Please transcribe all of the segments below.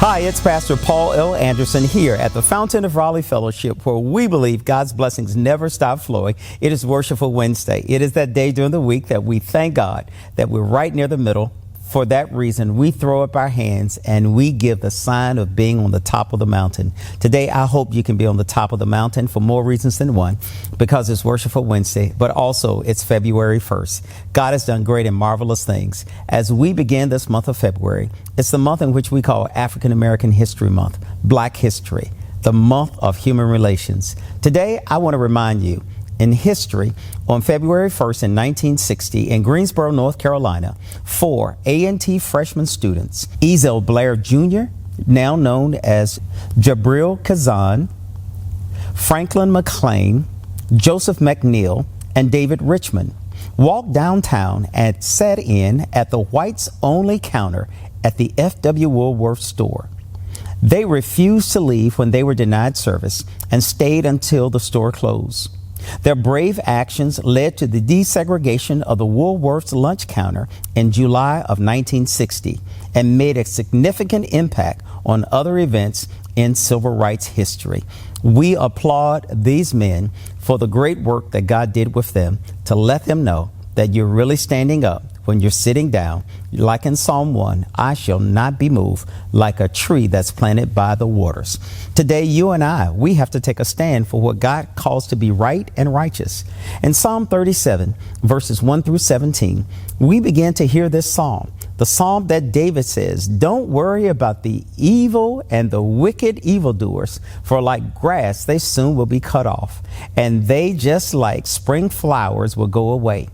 Hi, it's Pastor Paul L. Anderson here at the Fountain of Raleigh Fellowship, where we believe God's blessings never stop flowing. It is Worshipful Wednesday. It is that day during the week that we thank God that we're right near the middle. For that reason, we throw up our hands and we give the sign of being on the top of the mountain. Today, I hope you can be on the top of the mountain for more reasons than one, because it's Worshipful Wednesday, but also it's February 1st. God has done great and marvelous things. As we begin this month of February, it's the month in which we call African American History Month, Black History, the month of human relations. Today, I want to remind you, in history, on February 1st in 1960 in Greensboro, North Carolina, 4 A&T freshman students, Ezel Blair Jr., now known as Jabril Kazan, Franklin McLean, Joseph McNeil, and David Richmond, walked downtown and sat in at the whites-only counter at the F.W. Woolworth store. They refused to leave when they were denied service and stayed until the store closed. Their brave actions led to the desegregation of the Woolworth's lunch counter in July of 1960 and made a significant impact on other events in civil rights history. We applaud these men for the great work that God did with them to let them know that you're really standing up when you're sitting down. Like in Psalm 1, I shall not be moved like a tree that's planted by the waters. Today, you and I, we have to take a stand for what God calls to be right and righteous. In Psalm 37, verses 1 through 17, we begin to hear this psalm. The psalm that David says, don't worry about the evil and the wicked evildoers, for like grass, they soon will be cut off, and they just like spring flowers will go away.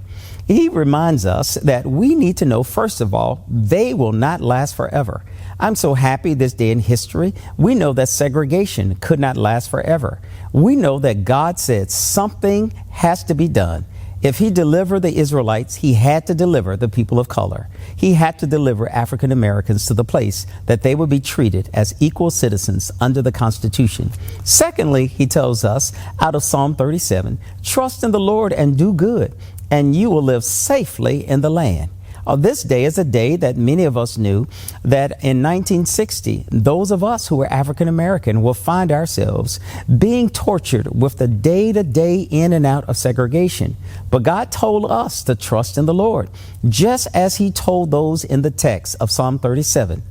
He reminds us that we need to know, first of all, they will not last forever. I'm so happy this day in history, we know that segregation could not last forever. We know that God said something has to be done. If he delivered the Israelites, he had to deliver the people of color. He had to deliver African Americans to the place that they would be treated as equal citizens under the Constitution. Secondly, he tells us out of Psalm 37, trust in the Lord and do good, and you will live safely in the land. This day is a day that many of us knew that in 1960, those of us who were African American will find ourselves being tortured with the day-to-day in and out of segregation. But God told us to trust in the Lord, just as he told those in the text of Psalm 37.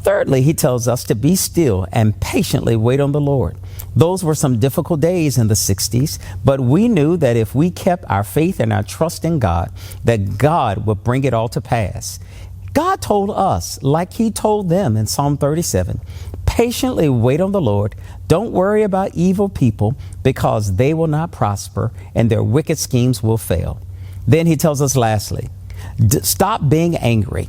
Thirdly, he tells us to be still and patiently wait on the Lord. Those were some difficult days in the 60s, but we knew that if we kept our faith and our trust in God, that God would bring it all to pass. God told us, like he told them in Psalm 37, patiently wait on the Lord. Don't worry about evil people, because they will not prosper and their wicked schemes will fail. Then he tells us lastly, stop being angry.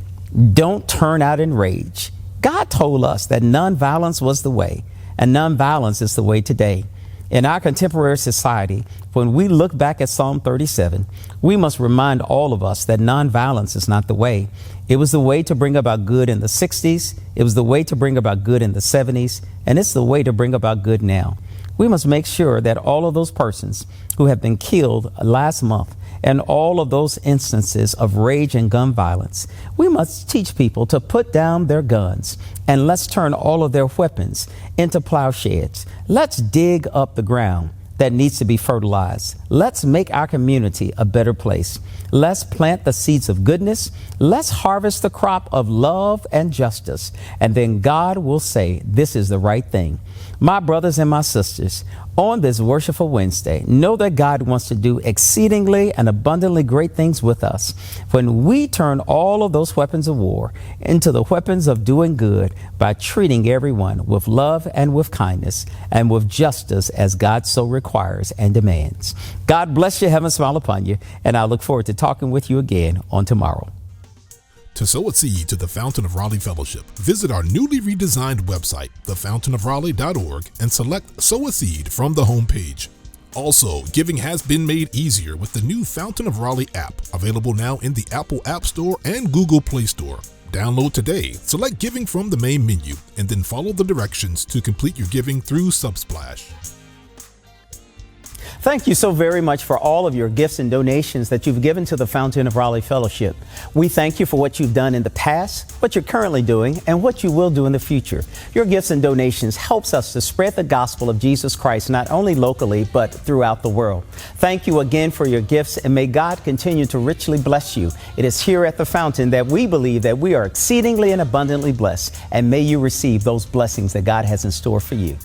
Don't turn out in rage. God told us that nonviolence was the way, and nonviolence is the way today. In our contemporary society, when we look back at Psalm 37, we must remind all of us that nonviolence is not the way. It was the way to bring about good in the 60s. It was the way to bring about good in the 70s. And it's the way to bring about good now. We must make sure that all of those persons who have been killed last month and all of those instances of rage and gun violence, we must teach people to put down their guns and let's turn all of their weapons into plowshares. Let's dig up the ground that needs to be fertilized. Let's make our community a better place. Let's plant the seeds of goodness. Let's harvest the crop of love and justice. And then God will say, this is the right thing. My brothers and my sisters, on this Worshipful Wednesday, know that God wants to do exceedingly and abundantly great things with us when we turn all of those weapons of war into the weapons of doing good by treating everyone with love and with kindness and with justice as God so requires and demands. God bless you, heaven smile upon you, and I look forward to talking with you again on tomorrow. To sow a seed to the Fountain of Raleigh Fellowship, visit our newly redesigned website, thefountainofraleigh.org, and select Sow a Seed from the homepage. Also, giving has been made easier with the new Fountain of Raleigh app, available now in the Apple App Store and Google Play Store. Download today, select Giving from the main menu, and then follow the directions to complete your giving through Subsplash. Thank you so very much for all of your gifts and donations that you've given to the Fountain of Raleigh Fellowship. We thank you for what you've done in the past, what you're currently doing, and what you will do in the future. Your gifts and donations helps us to spread the gospel of Jesus Christ, not only locally, but throughout the world. Thank you again for your gifts, and may God continue to richly bless you. It is here at the Fountain that we believe that we are exceedingly and abundantly blessed, and may you receive those blessings that God has in store for you.